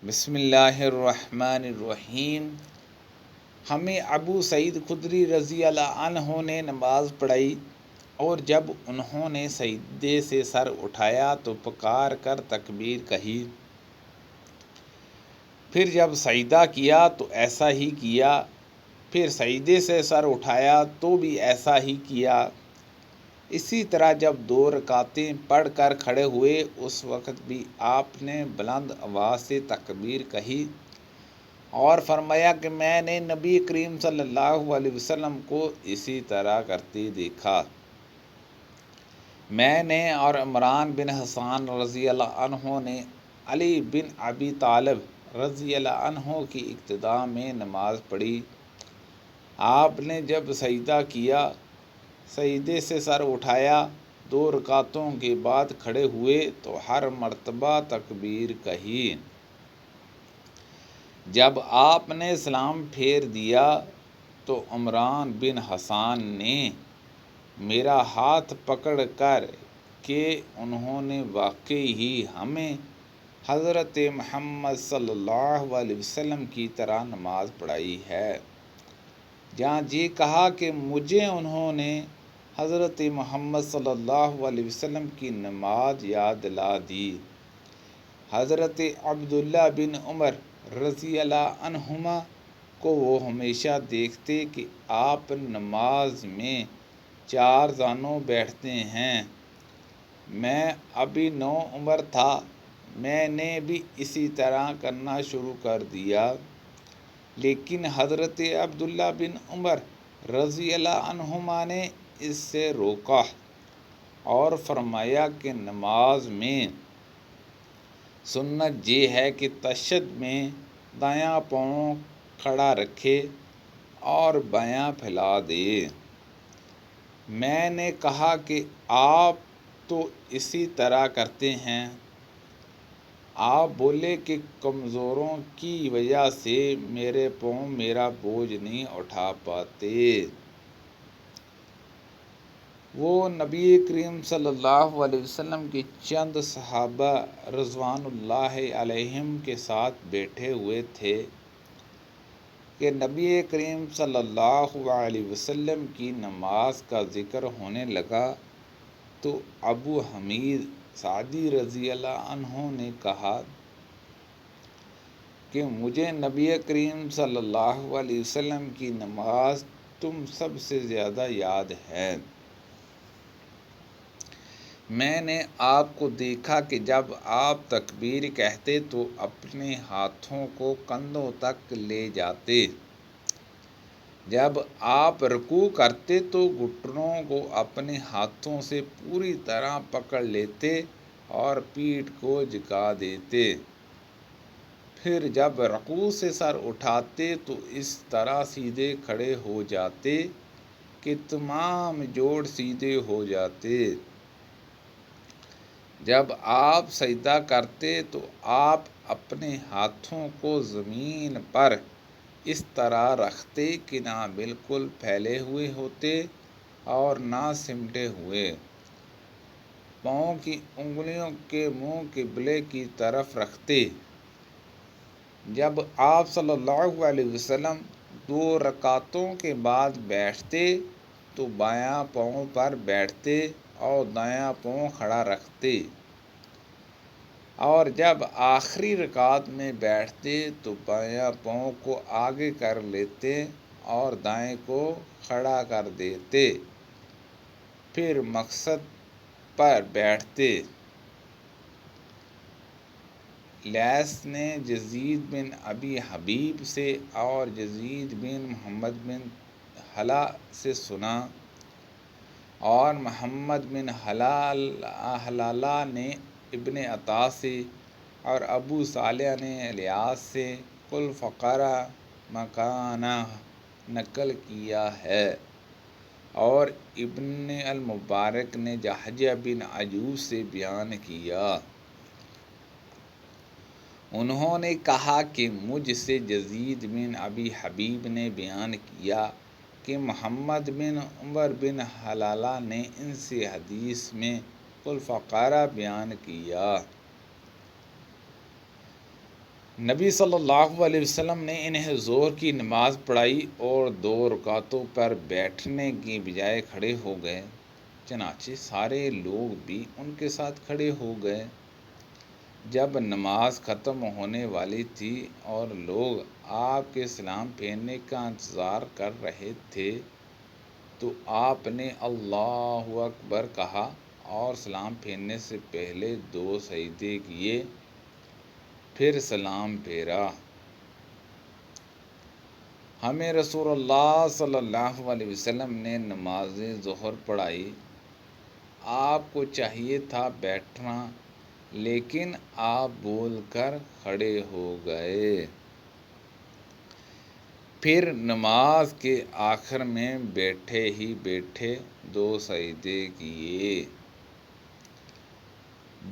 بسم اللہ الرحمن الرحیم۔ ہمیں ابو سعید خدری رضی اللہ عنہ نے نماز پڑھائی، اور جب انہوں نے سجدے سے سر اٹھایا تو پکار کر تکبیر کہی، پھر جب سجدہ کیا تو ایسا ہی کیا، پھر سجدے سے سر اٹھایا تو بھی ایسا ہی کیا۔ اسی طرح جب 2 رکعتیں پڑھ کر کھڑے ہوئے اس وقت بھی آپ نے بلند آواز سے تکبیر کہی اور فرمایا کہ میں نے نبی کریم صلی اللہ علیہ وسلم کو اسی طرح کرتے دیکھا۔ میں نے اور عمران بن حسان رضی اللہ عنہ نے علی بن ابی طالب رضی اللہ عنہ کی اقتداء میں نماز پڑھی۔ آپ نے جب سجدہ کیا، سجدے سے سر اٹھایا، 2 رکعتوں کے بعد کھڑے ہوئے تو ہر مرتبہ تکبیر کہی۔ جب آپ نے سلام پھیر دیا تو عمران بن حسان نے میرا ہاتھ پکڑ کر کہ انہوں نے واقعی ہی ہمیں حضرت محمد صلی اللہ علیہ وسلم کی طرح نماز پڑھائی ہے، جہاں یہ کہا کہ مجھے انہوں نے حضرت محمد صلی اللہ علیہ وسلم کی نماز یاد دلا دی۔ حضرت عبداللہ بن عمر رضی اللہ عنہما کو وہ ہمیشہ دیکھتے کہ آپ نماز میں 4 زانوں بیٹھتے ہیں۔ میں ابھی نوعمر تھا، میں نے بھی اسی طرح کرنا شروع کر دیا، لیکن حضرت عبداللہ بن عمر رضی اللہ عنہما نے اس سے روکا اور فرمایا کہ نماز میں سنت یہ ہے کہ تشہد میں دایاں پاؤں کھڑا رکھے اور بایاں پھیلا دے۔ میں نے کہا کہ آپ تو اسی طرح کرتے ہیں۔ آپ بولے کہ کمزوروں کی وجہ سے میرے پاؤں میرا بوجھ نہیں اٹھا پاتے۔ وہ نبی کریم صلی اللہ علیہ وسلم کے چند صحابہ رضوان اللہ علیہم کے ساتھ بیٹھے ہوئے تھے کہ نبی کریم صلی اللہ علیہ وسلم کی نماز کا ذکر ہونے لگا تو ابو حمید سعدی رضی اللہ عنہ نے کہا کہ مجھے نبی کریم صلی اللہ علیہ وسلم کی نماز تم سب سے زیادہ یاد ہے۔ میں نے آپ کو دیکھا کہ جب آپ تکبیر کہتے تو اپنے ہاتھوں کو کندھوں تک لے جاتے، جب آپ رکوع کرتے تو گھٹنوں کو اپنے ہاتھوں سے پوری طرح پکڑ لیتے اور پیٹھ کو جھکا دیتے، پھر جب رکوع سے سر اٹھاتے تو اس طرح سیدھے کھڑے ہو جاتے کہ تمام جوڑ سیدھے ہو جاتے۔ جب آپ سجدہ کرتے تو آپ اپنے ہاتھوں کو زمین پر اس طرح رکھتے کہ نہ بالکل پھیلے ہوئے ہوتے اور نہ سمٹے ہوئے۔ پاؤں کی انگلیوں کے منہ قبلے کی طرف رکھتے۔ جب آپ صلی اللہ علیہ وسلم 2 رکعتوں کے بعد بیٹھتے تو بایاں پاؤں پر بیٹھتے اور دایاں پاؤں کھڑا رکھتے، اور جب آخری رکعت میں بیٹھتے تو بایاں پاؤں کو آگے کر لیتے اور دائیں کو کھڑا کر دیتے، پھر مقصد پر بیٹھتے۔ لیث نے یزید بن ابی حبیب سے اور یزید بن محمد بن حلا سے سنا، اور محمد بن حلالہ نے ابن عطا سے اور ابو صالح نے الیاس سے قل فقرہ مکانہ نقل کیا ہے، اور ابن المبارک نے جہجہ بن عیوش سے بیان کیا۔ انہوں نے کہا کہ مجھ سے یزید بن ابی حبیب نے بیان کیا کہ محمد بن عمر بن حلالہ نے ان سے حدیث میں قل فقرہ بیان کیا۔ نبی صلی اللہ علیہ وسلم نے انہیں ظہر کی نماز پڑھائی اور 2 رکعتوں پر بیٹھنے کی بجائے کھڑے ہو گئے، چنانچہ سارے لوگ بھی ان کے ساتھ کھڑے ہو گئے۔ جب نماز ختم ہونے والی تھی اور لوگ آپ کے سلام پھیرنے کا انتظار کر رہے تھے تو آپ نے اللہ اکبر کہا اور سلام پھیرنے سے پہلے 2 سجدے کیے، پھر سلام پھیرا۔ ہمیں رسول اللہ صلی اللہ علیہ وسلم نے نماز ظہر پڑھائی۔ آپ کو چاہیے تھا بیٹھنا، لیکن آپ بول کر کھڑے ہو گئے۔ پھر نماز کے آخر میں بیٹھے ہی بیٹھے 2 سجدے کیے۔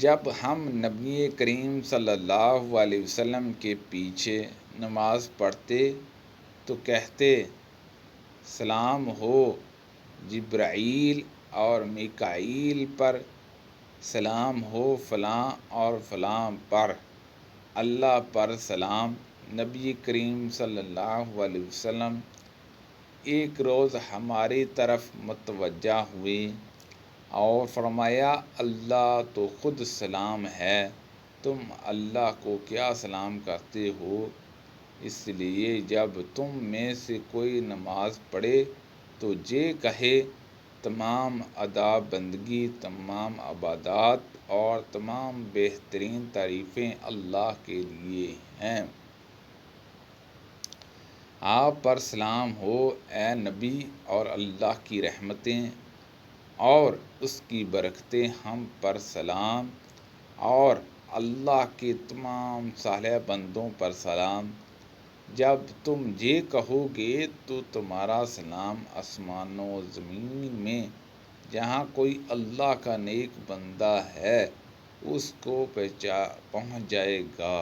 جب ہم نبی کریم صلی اللہ علیہ وسلم کے پیچھے نماز پڑھتے تو کہتے، سلام ہو جبرائیل اور میکائیل پر، سلام ہو فلاں اور فلاں پر، اللہ پر سلام۔ نبی کریم صلی اللہ علیہ وسلم ایک روز ہماری طرف متوجہ ہوئے اور فرمایا، اللہ تو خود سلام ہے، تم اللہ کو کیا سلام کرتے ہو؟ اس لیے جب تم میں سے کوئی نماز پڑھے تو یہ کہے، تمام ادا بندگی، تمام عبادات اور تمام بہترین تعریفیں اللہ کے لیے ہیں۔ آپ پر سلام ہو اے نبی، اور اللہ کی رحمتیں اور اس کی برکتیں ہم پر سلام، اور اللہ کے تمام صالح بندوں پر سلام۔ جب تم یہ کہو گے تو تمہارا سلام آسمانوں و زمین میں جہاں کوئی اللہ کا نیک بندہ ہے اس کو پہنچ جائے گا۔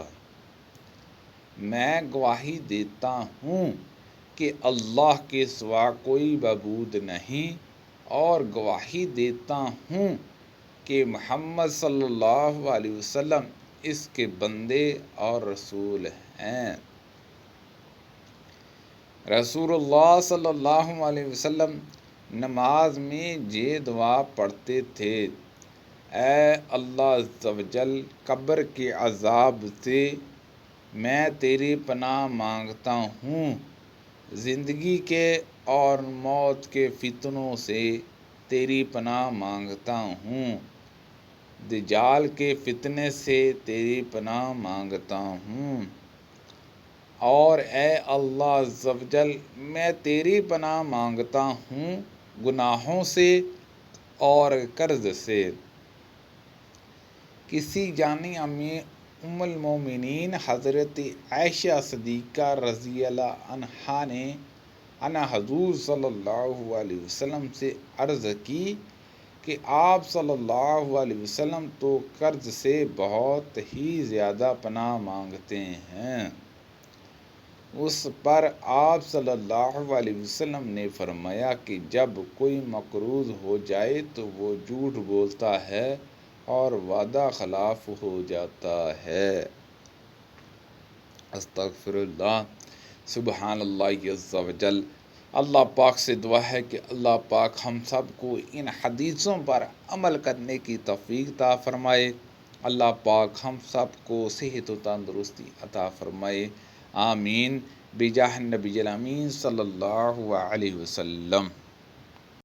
میں گواہی دیتا ہوں کہ اللہ کے سوا کوئی معبود نہیں، اور گواہی دیتا ہوں کہ محمد صلی اللہ علیہ وسلم اس کے بندے اور رسول ہیں۔ رسول اللہ صلی اللہ علیہ وسلم نماز میں یہ دعا پڑھتے تھے، اے اللہ عز و جل، قبر کے عذاب سے میں تیری پناہ مانگتا ہوں، زندگی کے اور موت کے فتنوں سے تیری پناہ مانگتا ہوں، دجال کے فتنے سے تیری پناہ مانگتا ہوں، اور اے اللہ عز و جل، میں تیری پناہ مانگتا ہوں گناہوں سے اور قرض سے۔ کسی جانی ام المومنین حضرت عائشہ صدیقہ رضی اللہ عنہا نے حضور صلی اللہ علیہ وسلم سے عرض کی کہ آپ صلی اللہ علیہ وسلم تو قرض سے بہت ہی زیادہ پناہ مانگتے ہیں۔ اس پر آپ صلی اللہ علیہ وسلم نے فرمایا کہ جب کوئی مقروض ہو جائے تو وہ جھوٹ بولتا ہے اور وعدہ خلاف ہو جاتا ہے۔ استغفر اللہ، سبحان اللہ عز و جل۔ اللہ پاک سے دعا ہے کہ اللہ پاک ہم سب کو ان حدیثوں پر عمل کرنے کی توفیق عطا فرمائے۔ اللہ پاک ہم سب کو صحت و تندرستی عطا فرمائے، آمین، بجاہ النبی الامین صلی اللہ علیہ وسلم۔